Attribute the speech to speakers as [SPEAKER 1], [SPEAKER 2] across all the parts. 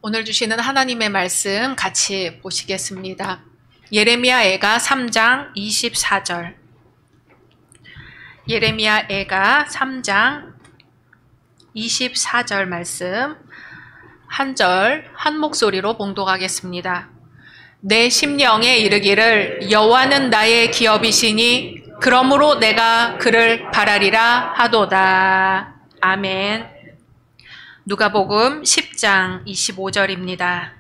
[SPEAKER 1] 오늘 주시는 하나님의 말씀 같이 보시겠습니다. 예레미야 애가 3장 24절. 예레미야 애가 3장 24절 말씀 한 절 한 목소리로 봉독하겠습니다. 내 심령에 이르기를 여호와는 나의 기업이시니 그러므로 내가 그를 바라리라 하도다. 아멘. 누가복음 10장 25절입니다.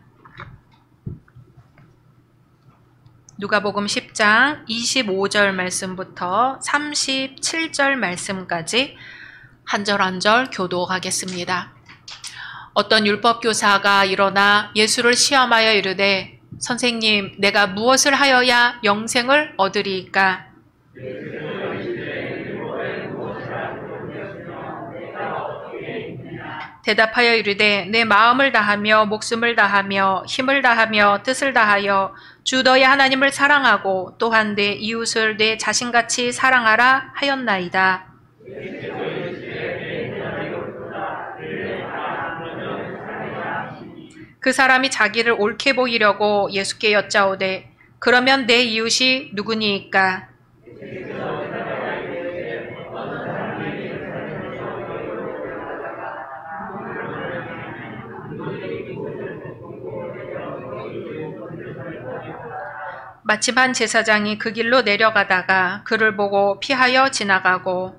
[SPEAKER 1] 누가복음 10장 25절 말씀부터 37절 말씀까지 한 절 한 절 교독하겠습니다. 어떤 율법교사가 일어나 예수를 시험하여 이르되 선생님, 내가 무엇을 하여야 영생을 얻으리이까? 대답하여 이르되 내 마음을 다하며 목숨을 다하며 힘을 다하며 뜻을 다하여 주 너의 하나님을 사랑하고 또한 내 이웃을 내 자신같이 사랑하라 하였나이다. 그 사람이 자기를 옳게 보이려고 예수께 여짜오되 그러면 내 이웃이 누구니이까? 마침 한 제사장이 그 길로 내려가다가 그를 보고 피하여 지나가고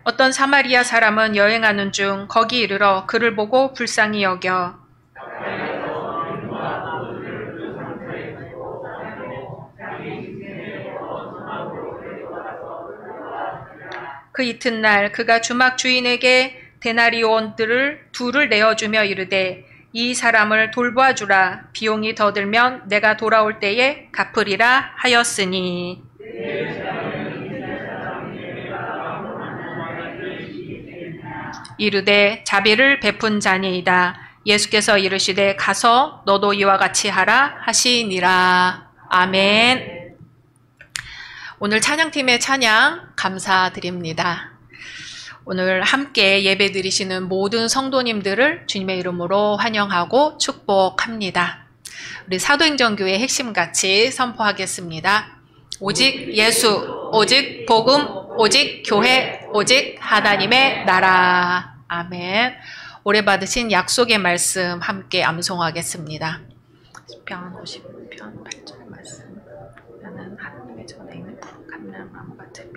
[SPEAKER 1] 어떤 사마리아 사람은 여행하는 중 거기 이르러 그를 보고 불쌍히 여겨 그 이튿날 그가 주막 주인에게 데나리온들을 둘을 내어주며 이르되 이 사람을 돌보아주라. 비용이 더 들면 내가 돌아올 때에 갚으리라 하였으니. 이르되 자비를 베푼 자니이다. 예수께서 이르시되 가서 너도 이와 같이 하라 하시니라. 아멘. 오늘 찬양팀의 찬양 감사드립니다. 오늘 함께 예배 드리시는 모든 성도님들을 주님의 이름으로 환영하고 축복합니다. 우리 사도행전교회 핵심같이 선포하겠습니다. 오직 예수, 오직 복음, 오직 교회, 오직 하나님의 나라. 아멘. 오래 받으신 약속의 말씀 함께 암송하겠습니다. 시편 50편 8절 말씀. 나는 하나님의 전에 있는 푸른 나무 같으며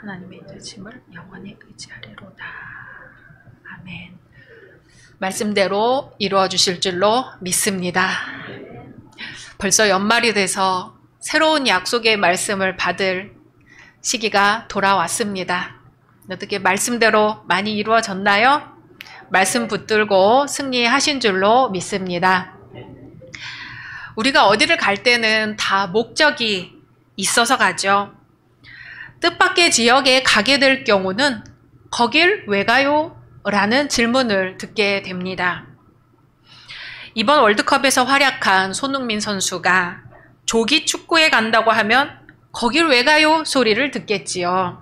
[SPEAKER 1] 하나님의 인자심을 영원히 의지하리로다. 아멘. 말씀대로 이루어 주실 줄로 믿습니다. 벌써 연말이 돼서 새로운 약속의 말씀을 받을 시기가 돌아왔습니다. 어떻게 말씀대로 많이 이루어졌나요? 말씀 붙들고 승리하신 줄로 믿습니다. 우리가 어디를 갈 때는 다 목적이 있어서 가죠. 뜻밖의 지역에 가게 될 경우는 거길 왜 가요? 라는 질문을 듣게 됩니다. 이번 월드컵에서 활약한 손흥민 선수가 조기 축구에 간다고 하면 거길 왜 가요? 소리를 듣겠지요.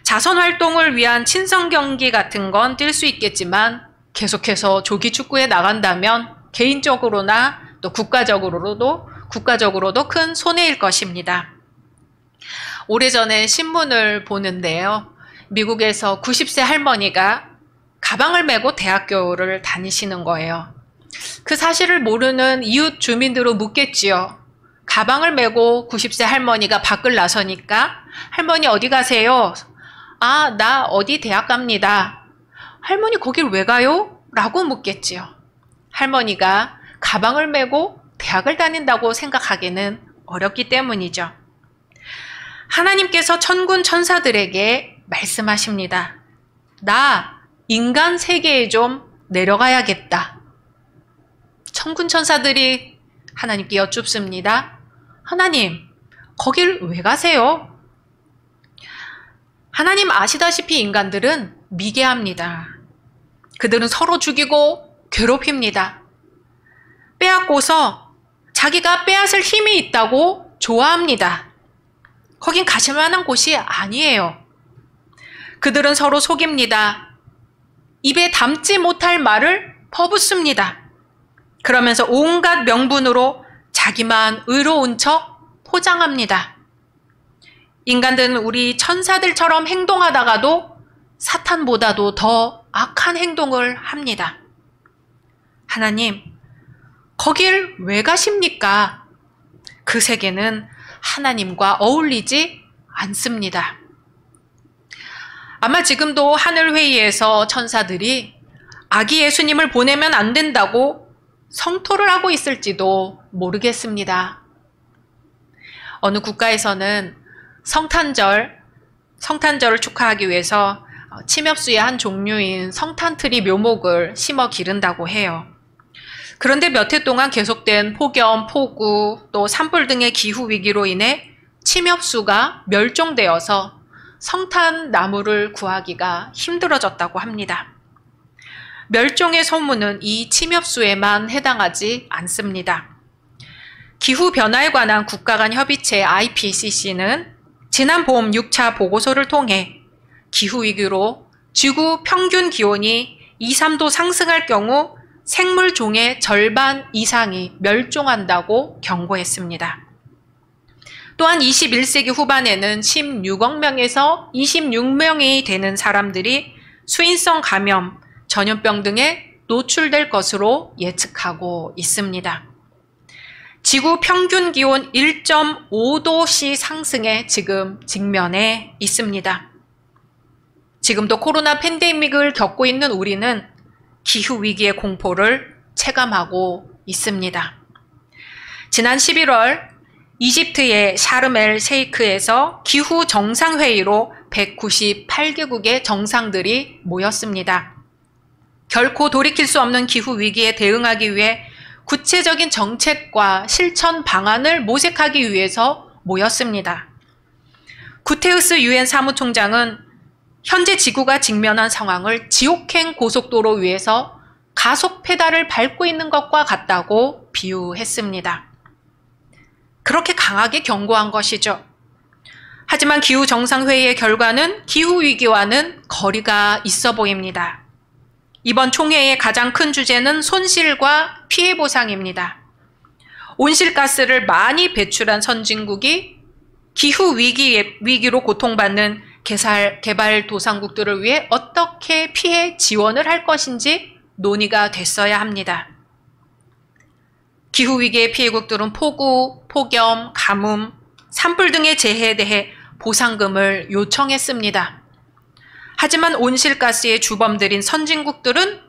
[SPEAKER 1] 자선 활동을 위한 친선 경기 같은 건 뛸 수 있겠지만 계속해서 조기 축구에 나간다면 개인적으로나 또 국가적으로도 큰 손해일 것입니다. 오래전에 신문을 보는데요. 미국에서 90세 할머니가 가방을 메고 대학교를 다니시는 거예요. 그 사실을 모르는 이웃 주민들은 묻겠지요. 가방을 메고 90세 할머니가 밖을 나서니까 할머니 어디 가세요? 아, 나 어디 대학 갑니다. 할머니 거길 왜 가요? 라고 묻겠지요. 할머니가 가방을 메고 대학을 다닌다고 생각하기는 어렵기 때문이죠. 하나님께서 천군 천사들에게 말씀하십니다. 나 인간 세계에 좀 내려가야겠다. 천군 천사들이 하나님께 여쭙습니다. 하나님, 거길 왜 가세요? 하나님 아시다시피 인간들은 미개합니다. 그들은 서로 죽이고 괴롭힙니다. 빼앗고서 자기가 빼앗을 힘이 있다고 좋아합니다. 거긴 가실 만한 곳이 아니에요. 그들은 서로 속입니다. 입에 담지 못할 말을 퍼붓습니다. 그러면서 온갖 명분으로 자기만 의로운 척 포장합니다. 인간들은 우리 천사들처럼 행동하다가도 사탄보다도 더 악한 행동을 합니다. 하나님, 거길 왜 가십니까? 그 세계는 하나님과 어울리지 않습니다. 아마 지금도 하늘회의에서 천사들이 아기 예수님을 보내면 안 된다고 성토를 하고 있을지도 모르겠습니다. 어느 국가에서는 성탄절을 축하하기 위해서 침엽수의 한 종류인 성탄트리 묘목을 심어 기른다고 해요. 그런데 몇 해 동안 계속된 폭염, 폭우, 또 산불 등의 기후 위기로 인해 침엽수가 멸종되어서 성탄 나무를 구하기가 힘들어졌다고 합니다. 멸종의 소문은 이 침엽수에만 해당하지 않습니다. 기후변화에 관한 국가 간 협의체 IPCC는 지난 봄 6차 보고서를 통해 기후위기로 지구 평균 기온이 2, 3도 상승할 경우 생물종의 절반 이상이 멸종한다고 경고했습니다. 또한 21세기 후반에는 16억 명에서 26명이 되는 사람들이 수인성 감염, 전염병 등에 노출될 것으로 예측하고 있습니다. 지구 평균 기온 1.5도씨 상승에 지금 직면해 있습니다. 지금도 코로나 팬데믹을 겪고 있는 우리는 기후위기의 공포를 체감하고 있습니다. 지난 11월 이집트의 샤르멜 셰이크에서 기후 정상회의로 198개국의 정상들이 모였습니다. 결코 돌이킬 수 없는 기후위기에 대응하기 위해 구체적인 정책과 실천 방안을 모색하기 위해서 모였습니다. 구테우스 유엔 사무총장은 현재 지구가 직면한 상황을 지옥행 고속도로 위에서 가속 페달을 밟고 있는 것과 같다고 비유했습니다. 그렇게 강하게 경고한 것이죠. 하지만 기후정상회의의 결과는 기후위기와는 거리가 있어 보입니다. 이번 총회의 가장 큰 주제는 손실과 피해 보상입니다. 온실가스를 많이 배출한 선진국이 기후위기로 고통받는 개발도상국들을 위해 어떻게 피해 지원을 할 것인지 논의가 됐어야 합니다. 기후위기의 피해국들은 폭우, 폭염, 가뭄, 산불 등의 재해에 대해 보상금을 요청했습니다. 하지만 온실가스의 주범들인 선진국들은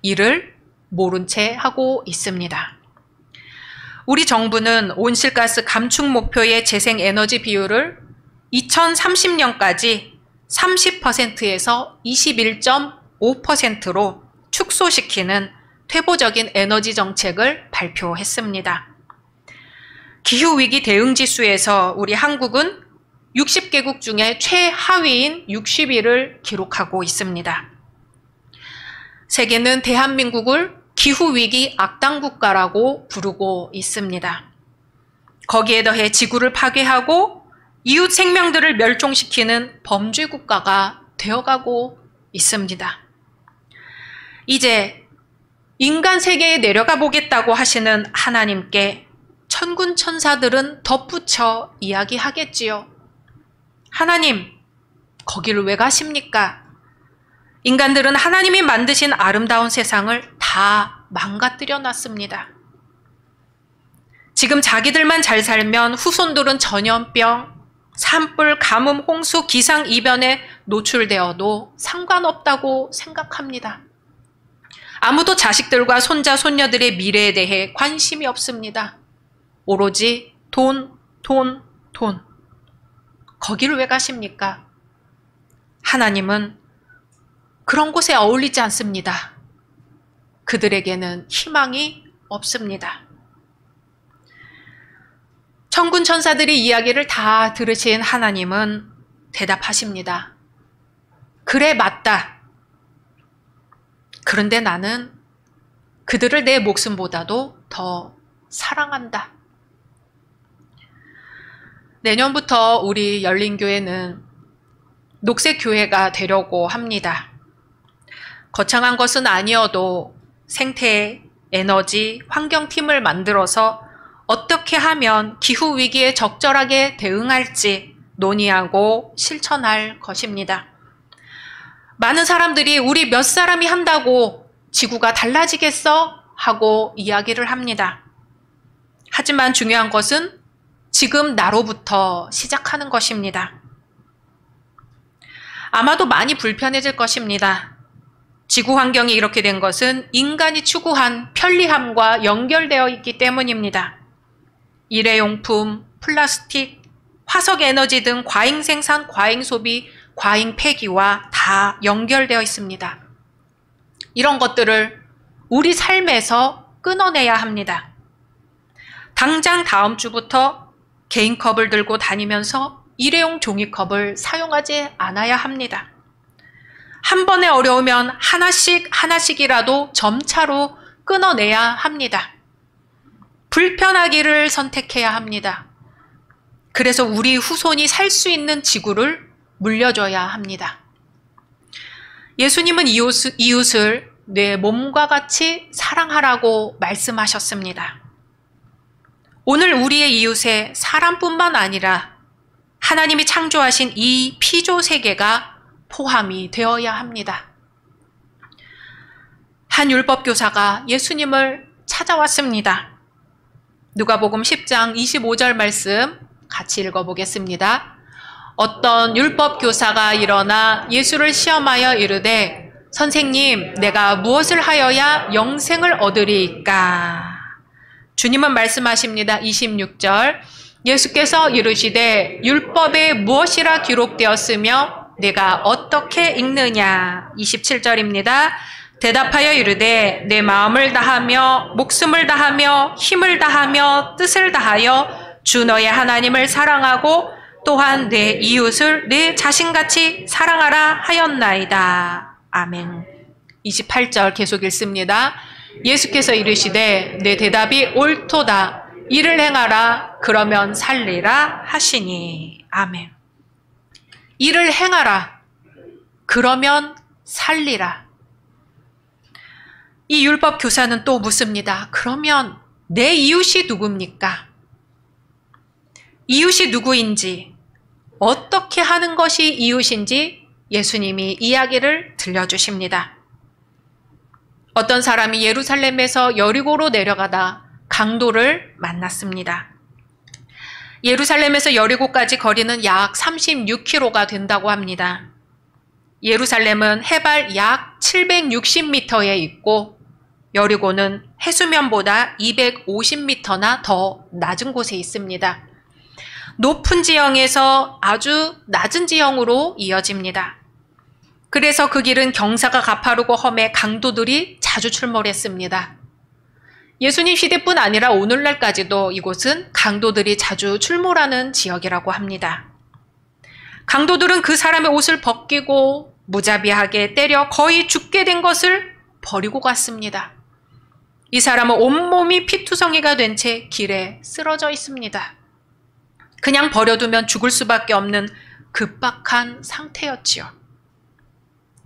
[SPEAKER 1] 이를 모른 채 하고 있습니다. 우리 정부는 온실가스 감축 목표의 재생에너지 비율을 2030년까지 30%에서 21.5%로 축소시키는 퇴보적인 에너지 정책을 발표했습니다. 기후위기 대응지수에서 우리 한국은 60개국 중에 최하위인 60위를 기록하고 있습니다. 세계는 대한민국을 기후위기 악당국가라고 부르고 있습니다. 거기에 더해 지구를 파괴하고 이웃 생명들을 멸종시키는 범죄국가가 되어가고 있습니다. 이제 인간 세계에 내려가 보겠다고 하시는 하나님께 천군 천사들은 덧붙여 이야기하겠지요. 하나님, 거기를 왜 가십니까? 인간들은 하나님이 만드신 아름다운 세상을 다 망가뜨려 놨습니다. 지금 자기들만 잘 살면 후손들은 전염병, 산불, 가뭄, 홍수, 기상이변에 노출되어도 상관없다고 생각합니다. 아무도 자식들과 손자, 손녀들의 미래에 대해 관심이 없습니다. 오로지 돈, 돈, 돈. 거기를 왜 가십니까? 하나님은 그런 곳에 어울리지 않습니다. 그들에게는 희망이 없습니다. 천군 천사들의 이야기를 다 들으신 하나님은 대답하십니다. 그래, 맞다. 그런데 나는 그들을 내 목숨보다도 더 사랑한다. 내년부터 우리 열린교회는 녹색교회가 되려고 합니다. 거창한 것은 아니어도 생태, 에너지, 환경팀을 만들어서 어떻게 하면 기후위기에 적절하게 대응할지 논의하고 실천할 것입니다. 많은 사람들이 우리 몇 사람이 한다고 지구가 달라지겠어? 하고 이야기를 합니다. 하지만 중요한 것은 지금 나로부터 시작하는 것입니다. 아마도 많이 불편해질 것입니다. 지구 환경이 이렇게 된 것은 인간이 추구한 편리함과 연결되어 있기 때문입니다. 일회용품, 플라스틱, 화석 에너지 등 과잉 생산, 과잉 소비, 과잉 폐기와 다 연결되어 있습니다. 이런 것들을 우리 삶에서 끊어내야 합니다. 당장 다음 주부터 개인 컵을 들고 다니면서 일회용 종이컵을 사용하지 않아야 합니다. 한 번에 어려우면 하나씩이라도 점차로 끊어내야 합니다. 불편하기를 선택해야 합니다. 그래서 우리 후손이 살 수 있는 지구를 물려줘야 합니다. 예수님은 이웃을 내 몸과 같이 사랑하라고 말씀하셨습니다. 오늘 우리의 이웃에 사람뿐만 아니라 하나님이 창조하신 이 피조 세계가 포함이 되어야 합니다. 한 율법교사가 예수님을 찾아왔습니다. 누가복음 10장 25절 말씀 같이 읽어보겠습니다. 어떤 율법교사가 일어나 예수를 시험하여 이르되 선생님, 내가 무엇을 하여야 영생을 얻으리이까? 주님은 말씀하십니다. 26절 예수께서 이르시되 율법에 무엇이라 기록되었으며 내가 어떻게 읽느냐? 27절입니다. 대답하여 이르되 내 마음을 다하며 목숨을 다하며 힘을 다하며 뜻을 다하여 주 너의 하나님을 사랑하고 또한 내 이웃을 내 자신같이 사랑하라 하였나이다. 아멘. 28절 계속 읽습니다. 예수께서 이르시되 내 대답이 옳도다. 이를 행하라. 그러면 살리라 하시니. 아멘. 이를 행하라. 그러면 살리라. 이 율법 교사는 또 묻습니다. 그러면 내 이웃이 누굽니까? 이웃이 누구인지, 어떻게 하는 것이 이웃인지 예수님이 이야기를 들려주십니다. 어떤 사람이 예루살렘에서 여리고로 내려가다 강도를 만났습니다. 예루살렘에서 여리고까지 거리는 약 36km가 된다고 합니다. 예루살렘은 해발 약 760m에 있고 여리고는 해수면보다 250m나 더 낮은 곳에 있습니다. 높은 지형에서 아주 낮은 지형으로 이어집니다. 그래서 그 길은 경사가 가파르고 험해 강도들이 자주 출몰했습니다. 예수님 시대뿐 아니라 오늘날까지도 이곳은 강도들이 자주 출몰하는 지역이라고 합니다. 강도들은 그 사람의 옷을 벗기고 무자비하게 때려 거의 죽게 된 것을 버리고 갔습니다. 이 사람은 온몸이 피투성이가 된 채 길에 쓰러져 있습니다. 그냥 버려두면 죽을 수밖에 없는 급박한 상태였지요.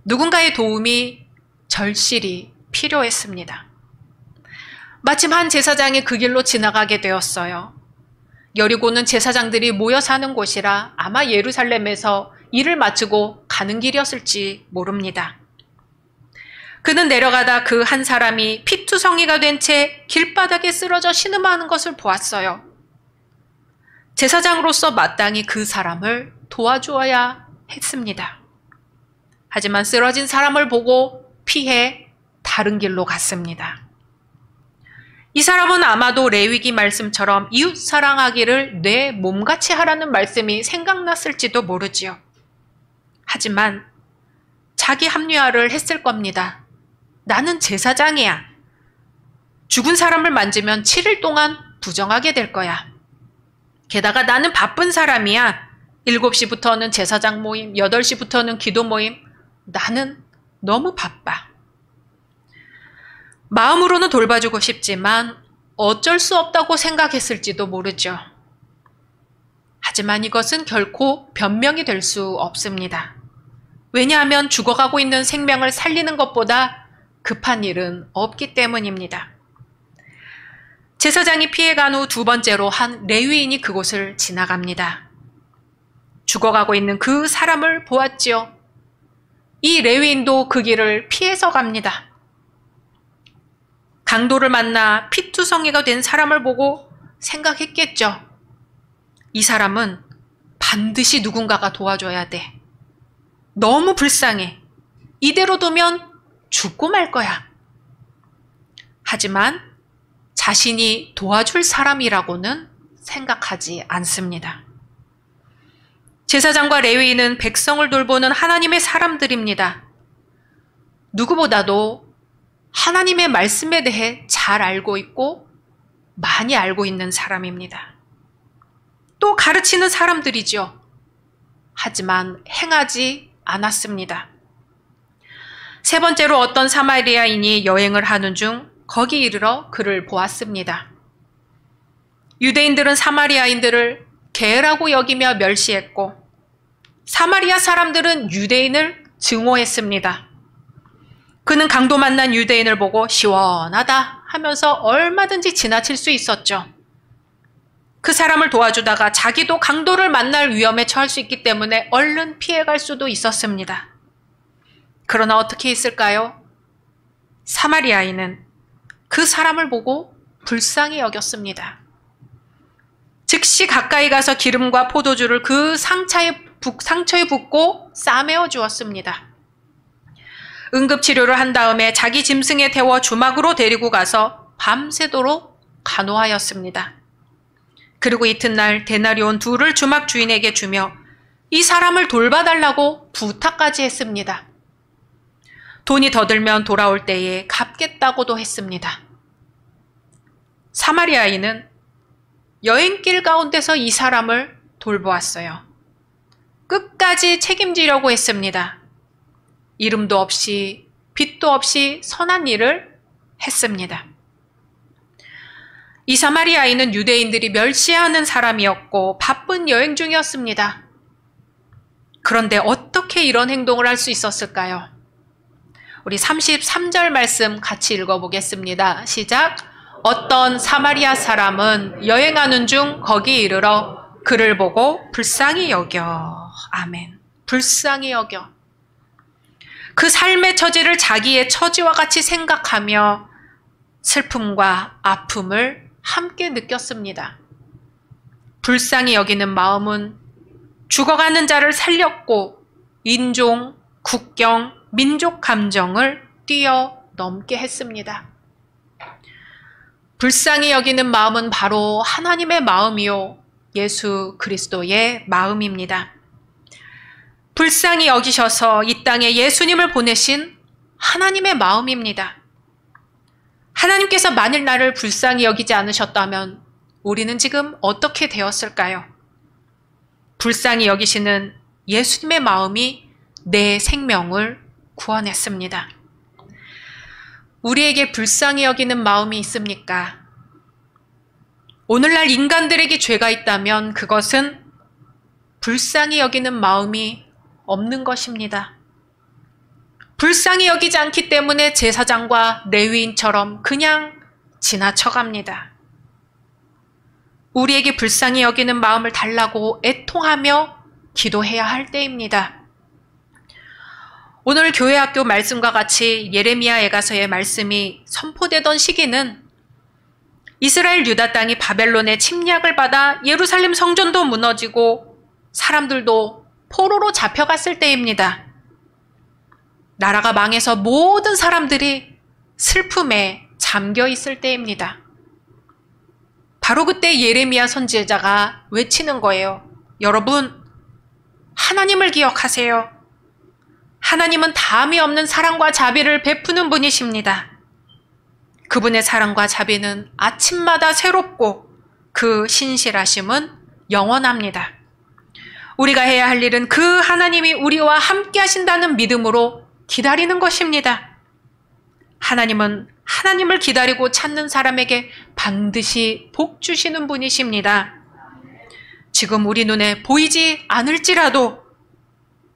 [SPEAKER 1] 누군가의 도움이 절실히 필요했습니다. 마침 한 제사장이 그 길로 지나가게 되었어요. 여리고는 제사장들이 모여 사는 곳이라 아마 예루살렘에서 일을 마치고 가는 길이었을지 모릅니다. 그는 내려가다 그 한 사람이 피투성이가 된 채 길바닥에 쓰러져 신음하는 것을 보았어요. 제사장으로서 마땅히 그 사람을 도와주어야 했습니다. 하지만 쓰러진 사람을 보고 피해 다른 길로 갔습니다. 이 사람은 아마도 레위기 말씀처럼 이웃 사랑하기를 내 몸같이 하라는 말씀이 생각났을지도 모르지요. 하지만 자기 합리화를 했을 겁니다. 나는 제사장이야. 죽은 사람을 만지면 7일 동안 부정하게 될 거야. 게다가 나는 바쁜 사람이야. 7시부터는 제사장 모임, 8시부터는 기도 모임. 나는 너무 바빠. 마음으로는 돌봐주고 싶지만 어쩔 수 없다고 생각했을지도 모르죠. 하지만 이것은 결코 변명이 될 수 없습니다. 왜냐하면 죽어가고 있는 생명을 살리는 것보다 급한 일은 없기 때문입니다. 제사장이 피해간 후 두 번째로 한 레위인이 그곳을 지나갑니다. 죽어가고 있는 그 사람을 보았지요. 이 레위인도 그 길을 피해서 갑니다. 강도를 만나 피투성이가 된 사람을 보고 생각했겠죠. 이 사람은 반드시 누군가가 도와줘야 돼. 너무 불쌍해. 이대로 두면 죽고 말 거야. 하지만 자신이 도와줄 사람이라고는 생각하지 않습니다. 제사장과 레위인은 백성을 돌보는 하나님의 사람들입니다. 누구보다도 하나님의 말씀에 대해 잘 알고 있고 많이 알고 있는 사람입니다. 또 가르치는 사람들이죠. 하지만 행하지 않았습니다. 세 번째로 어떤 사마리아인이 여행을 하는 중 거기 이르러 그를 보았습니다. 유대인들은 사마리아인들을 개라고 여기며 멸시했고 사마리아 사람들은 유대인을 증오했습니다. 그는 강도 만난 유대인을 보고 시원하다 하면서 얼마든지 지나칠 수 있었죠. 그 사람을 도와주다가 자기도 강도를 만날 위험에 처할 수 있기 때문에 얼른 피해갈 수도 있었습니다. 그러나 어떻게 했을까요? 사마리아인은 그 사람을 보고 불쌍히 여겼습니다. 즉시 가까이 가서 기름과 포도주를 그 상처에 붓고 싸매어 주었습니다. 응급치료를 한 다음에 자기 짐승에 태워 주막으로 데리고 가서 밤새도록 간호하였습니다. 그리고 이튿날 데나리온 2를 주막 주인에게 주며 이 사람을 돌봐달라고 부탁까지 했습니다. 돈이 더 들면 돌아올 때에 갚겠다고도 했습니다. 사마리아인은 여행길 가운데서 이 사람을 돌보았어요. 끝까지 책임지려고 했습니다. 이름도 없이 빚도 없이 선한 일을 했습니다. 이 사마리아인은 유대인들이 멸시하는 사람이었고 바쁜 여행 중이었습니다. 그런데 어떻게 이런 행동을 할 수 있었을까요? 우리 33절 말씀 같이 읽어보겠습니다. 시작. 어떤 사마리아 사람은 여행하는 중 거기 이르러 그를 보고 불쌍히 여겨. 아멘. 불쌍히 여겨. 그 삶의 처지를 자기의 처지와 같이 생각하며 슬픔과 아픔을 함께 느꼈습니다. 불쌍히 여기는 마음은 죽어가는 자를 살렸고 인종, 국경, 민족 감정을 뛰어넘게 했습니다. 불쌍히 여기는 마음은 바로 하나님의 마음이요 예수 그리스도의 마음입니다. 불쌍히 여기셔서 이 땅에 예수님을 보내신 하나님의 마음입니다. 하나님께서 만일 나를 불쌍히 여기지 않으셨다면 우리는 지금 어떻게 되었을까요? 불쌍히 여기시는 예수님의 마음이 내 생명을 구원했습니다. 우리에게 불쌍히 여기는 마음이 있습니까? 오늘날 인간들에게 죄가 있다면 그것은 불쌍히 여기는 마음이 없는 것입니다. 불쌍히 여기지 않기 때문에 제사장과 레위인처럼 그냥 지나쳐갑니다. 우리에게 불쌍히 여기는 마음을 달라고 애통하며 기도해야 할 때입니다. 오늘 교회학교 말씀과 같이 예레미야 애가서의 말씀이 선포되던 시기는 이스라엘 유다 땅이 바벨론의 침략을 받아 예루살렘 성전도 무너지고 사람들도 포로로 잡혀갔을 때입니다. 나라가 망해서 모든 사람들이 슬픔에 잠겨 있을 때입니다. 바로 그때 예레미야 선지자가 외치는 거예요. 여러분, 하나님을 기억하세요. 하나님은 다함이 없는 사랑과 자비를 베푸는 분이십니다. 그분의 사랑과 자비는 아침마다 새롭고 그 신실하심은 영원합니다. 우리가 해야 할 일은 그 하나님이 우리와 함께 하신다는 믿음으로 기다리는 것입니다. 하나님은 하나님을 기다리고 찾는 사람에게 반드시 복 주시는 분이십니다. 지금 우리 눈에 보이지 않을지라도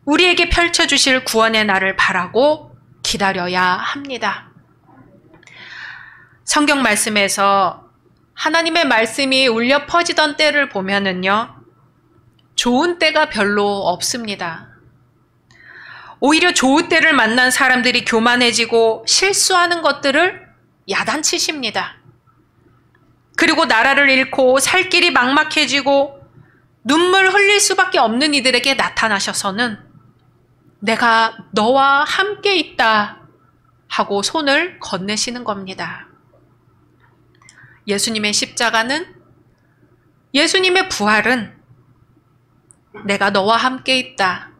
[SPEAKER 1] 우리에게 펼쳐주실 구원의 날을 바라고 기다려야 합니다. 성경 말씀에서 하나님의 말씀이 울려 퍼지던 때를 보면은요, 좋은 때가 별로 없습니다. 오히려 좋은 때를 만난 사람들이 교만해지고 실수하는 것들을 야단치십니다. 그리고 나라를 잃고 살 길이 막막해지고 눈물 흘릴 수밖에 없는 이들에게 나타나셔서는 내가 너와 함께 있다 하고 손을 건네시는 겁니다. 예수님의 십자가는, 예수님의 부활은 내가 너와 함께 있다,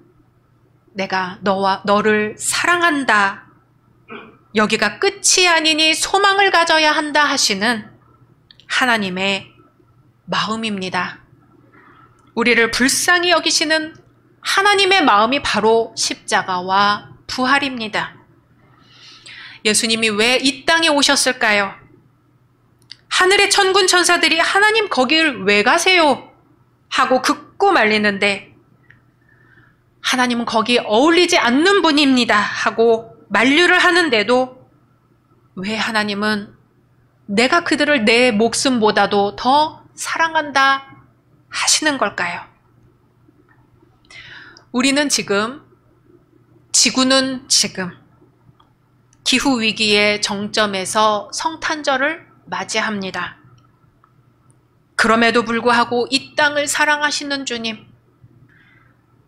[SPEAKER 1] 내가 너를 사랑한다, 여기가 끝이 아니니 소망을 가져야 한다 하시는 하나님의 마음입니다. 우리를 불쌍히 여기시는 하나님의 마음이 바로 십자가와 부활입니다. 예수님이 왜 이 땅에 오셨을까요? 하늘의 천군 천사들이 하나님 거길 왜 가세요? 하고 긋고 말리는데 하나님은 거기 어울리지 않는 분입니다 하고 만류를 하는데도 왜 하나님은 내가 그들을 내 목숨보다도 더 사랑한다 하시는 걸까요? 우리는 지금, 지구는 지금 기후위기의 정점에서 성탄절을 맞이합니다. 그럼에도 불구하고 이 땅을 사랑하시는 주님,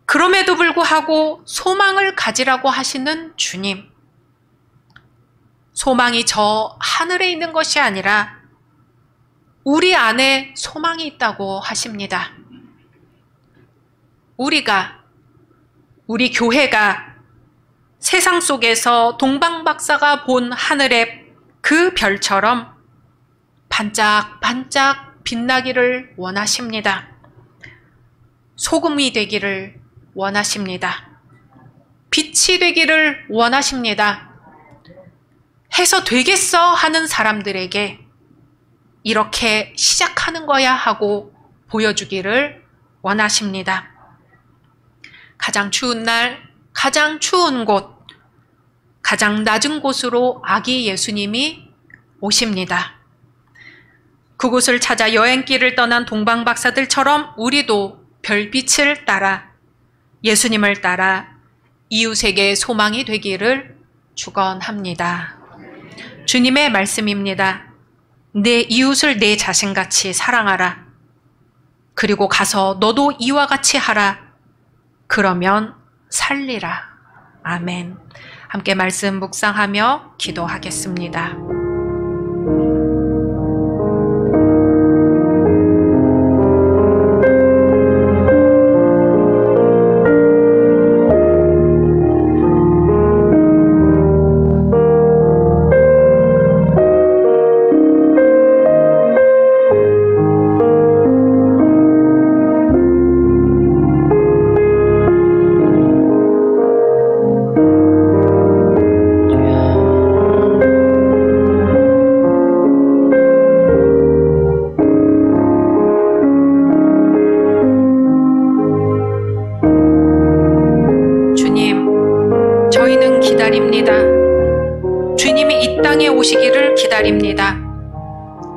[SPEAKER 1] 그럼에도 불구하고 소망을 가지라고 하시는 주님, 소망이 저 하늘에 있는 것이 아니라 우리 안에 소망이 있다고 하십니다. 우리 교회가 세상 속에서 동방박사가 본 하늘의 그 별처럼 반짝반짝 빛나기를 원하십니다. 소금이 되기를 원하십니다. 빛이 되기를 원하십니다. 해서 되겠어 하는 사람들에게 이렇게 시작하는 거야 하고 보여주기를 원하십니다. 가장 추운 날, 가장 추운 곳, 가장 낮은 곳으로 아기 예수님이 오십니다. 그곳을 찾아 여행길을 떠난 동방박사들처럼 우리도 별빛을 따라, 예수님을 따라 이웃에게 소망이 되기를 축원합니다. 주님의 말씀입니다. 내 이웃을 내 자신같이 사랑하라. 그리고 가서 너도 이와 같이 하라. 그러면 살리라. 아멘. 함께 말씀 묵상하며 기도하겠습니다. 주님이 이 땅에 오시기를 기다립니다.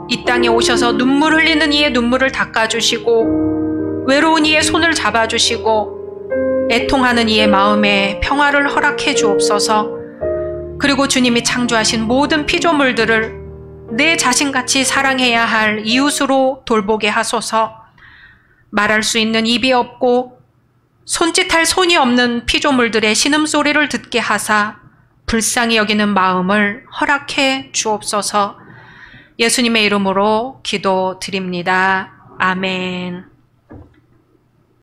[SPEAKER 1] 이 땅에 오셔서 눈물 흘리는 이의 눈물을 닦아주시고 외로운 이의 손을 잡아주시고 애통하는 이의 마음에 평화를 허락해 주옵소서. 그리고 주님이 창조하신 모든 피조물들을 내 자신같이 사랑해야 할 이웃으로 돌보게 하소서. 말할 수 있는 입이 없고 손짓할 손이 없는 피조물들의 신음소리를 듣게 하사 불쌍히 여기는 마음을 허락해 주옵소서. 예수님의 이름으로 기도드립니다. 아멘.